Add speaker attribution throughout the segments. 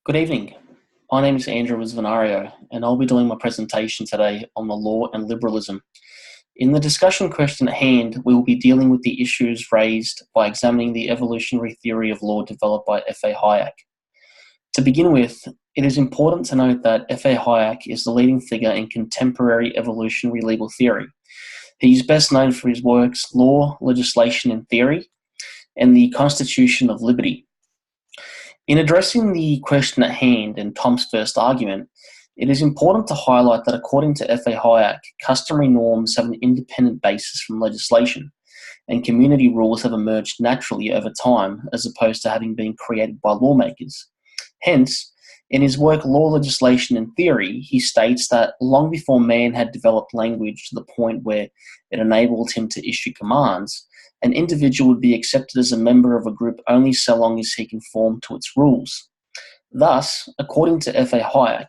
Speaker 1: Good evening. My name is Andrew Visvanario, and I'll be doing my presentation today on the law and liberalism. In the discussion question at hand, we will be dealing with the issues raised by examining the evolutionary theory of law developed by F.A. Hayek. To begin with, it is important to note that F.A. Hayek is the leading figure in contemporary evolutionary legal theory. He is best known for his works Law, Legislation and Theory, and the Constitution of Liberty. In addressing the question at hand and Tom's first argument, it is important to highlight that according to F.A. Hayek, customary norms have an independent basis from legislation, and community rules have emerged naturally over time as opposed to having been created by lawmakers. Hence, in his work Law, Legislation and Theory, he states that long before man had developed language to the point where it enabled him to issue commands, an individual would be accepted as a member of a group only so long as he conformed to its rules. Thus, according to F.A. Hayek,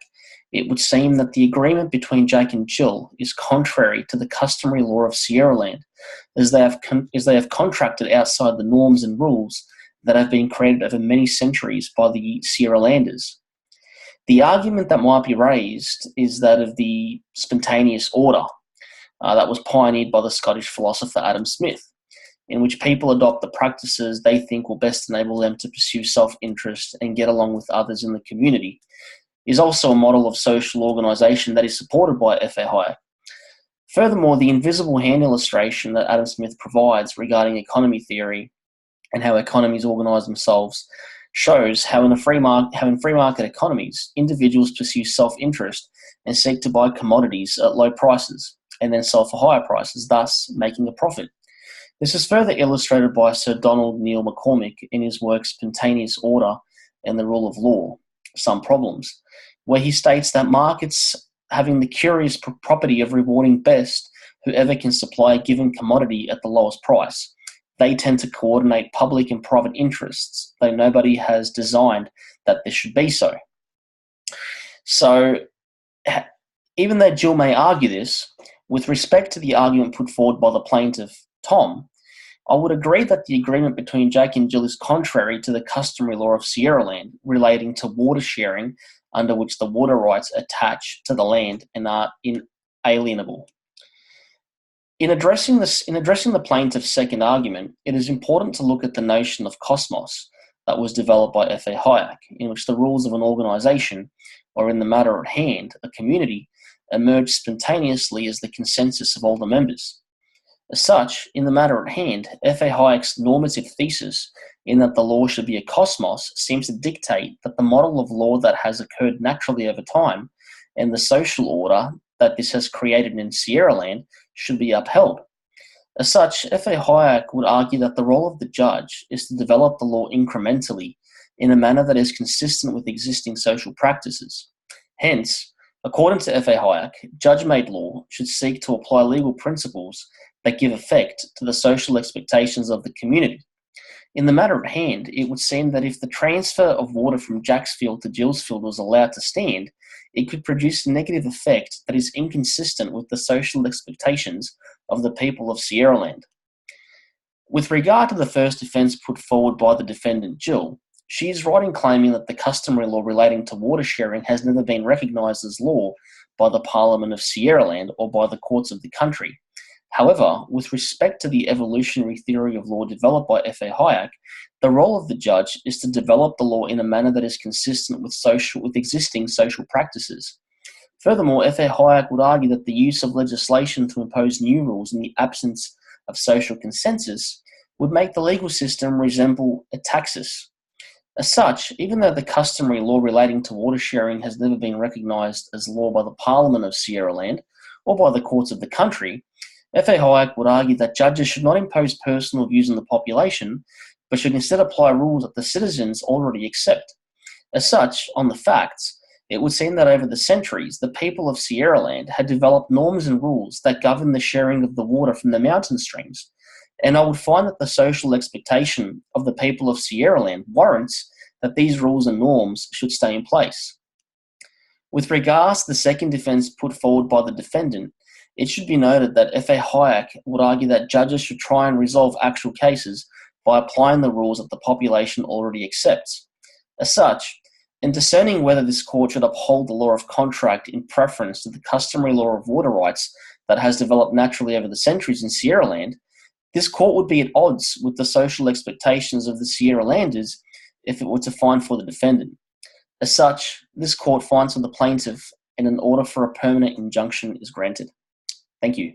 Speaker 1: it would seem that the agreement between Jake and Jill is contrary to the customary law of Sierra-land, as they have contracted outside the norms and rules that have been created over many centuries by the Sierra-landers. The argument that might be raised is that of the spontaneous order that was pioneered by the Scottish philosopher Adam Smith, in which people adopt the practices they think will best enable them to pursue self-interest and get along with others in the community, is also a model of social organisation that is supported by F.A. Hayek. Furthermore, the invisible hand illustration that Adam Smith provides regarding economy theory and how economies organise themselves shows how in free market economies, individuals pursue self-interest and seek to buy commodities at low prices and then sell for higher prices, thus making a profit. This is further illustrated by Sir Donald Neil McCormick in his work Spontaneous Order and the Rule of Law, Some Problems, where he states that markets having the curious property of rewarding best whoever can supply a given commodity at the lowest price. They tend to coordinate public and private interests, though nobody has designed that this should be so. So, even though Jill may argue this, with respect to the argument put forward by the plaintiff, Tom, I would agree that the agreement between Jake and Jill is contrary to the customary law of Sierra-land relating to water sharing, under which the water rights attach to the land and are inalienable. In addressing the plaintiff's second argument, it is important to look at the notion of cosmos that was developed by F.A. Hayek, in which the rules of an organisation, or in the matter at hand, a community, emerge spontaneously as the consensus of all the members. As such, in the matter at hand, F.A. Hayek's normative thesis in that the law should be a cosmos seems to dictate that the model of law that has occurred naturally over time and the social order that this has created in Sierra-land should be upheld. As such, F.A. Hayek would argue that the role of the judge is to develop the law incrementally in a manner that is consistent with existing social practices. Hence, according to F.A. Hayek, judge-made law should seek to apply legal principles that give effect to the social expectations of the community. In the matter at hand, it would seem that if the transfer of water from Jack's field to Jill's field was allowed to stand, it could produce a negative effect that is inconsistent with the social expectations of the people of Sierra-land. With regard to the first defence put forward by the defendant Jill, she is right in claiming that the customary law relating to water sharing has never been recognised as law by the Parliament of Sierra-land or by the courts of the country. However, with respect to the evolutionary theory of law developed by F.A. Hayek, the role of the judge is to develop the law in a manner that is consistent with existing social practices. Furthermore, F.A. Hayek would argue that the use of legislation to impose new rules in the absence of social consensus would make the legal system resemble a taxis. As such, even though the customary law relating to water sharing has never been recognised as law by the Parliament of Sierra-land or by the courts of the country, F.A. Hayek would argue that judges should not impose personal views on the population, but should instead apply rules that the citizens already accept. As such, on the facts, it would seem that over the centuries, the people of Sierra-land had developed norms and rules that govern the sharing of the water from the mountain streams, and I would find that the social expectation of the people of Sierra-land warrants that these rules and norms should stay in place. With regards to the second defence put forward by the defendant, it should be noted that F.A. Hayek would argue that judges should try and resolve actual cases by applying the rules that the population already accepts. As such, In discerning whether this court should uphold the law of contract in preference to the customary law of water rights that has developed naturally over the centuries in Sierra Land, this court would be at odds with the social expectations of the Sierra Landers if it were to find for the defendant. As such, this court finds for the plaintiff and an order for a permanent injunction is granted. Thank you.